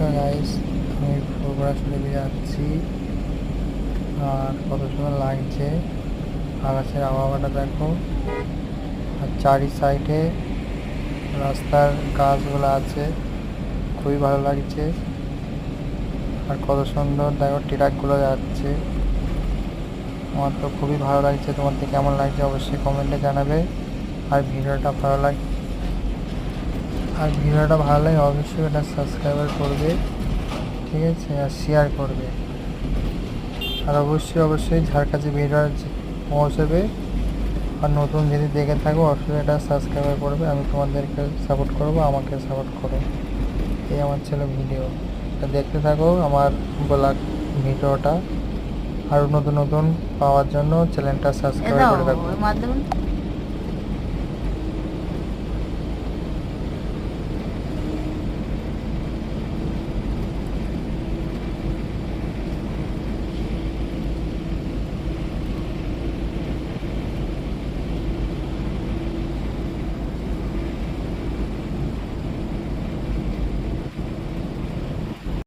তো গাইস, আমি বগুড়া চলে যাচ্ছি। আর কত সুন্দর লাগছে, আকাশের আবহাওয়াটা দেখো। আর চারি সাইডে রাস্তার গাছগুলো আছে, খুবই ভালো লাগছে। আর কত সুন্দর দেখো ট্রাকগুলো যাচ্ছে, আমার তো খুবই ভালো লাগছে। তোমাদের কেমন লাগছে অবশ্যই কমেন্টে জানাবে। আর ভিডিওটা ভালো লাগে অবশ্যই এটা সাবস্ক্রাইবার করবে, ঠিক আছে, আর শেয়ার করবে। আর অবশ্যই যার কাছে ভিডিও পৌঁছবে আর নতুন যদি দেখে থাকো অবশ্যই এটা সাবস্ক্রাইব করবে। আমি তোমাদেরকে সাপোর্ট করব, আমাকে সাপোর্ট করো। এই আমার ছিল ভিডিও, দেখতে থাকো আমার ব্লগ ভিডিওটা। আর নতুন নতুন পাওয়ার জন্য চ্যানেলটা সাবস্ক্রাইব করে রাখো।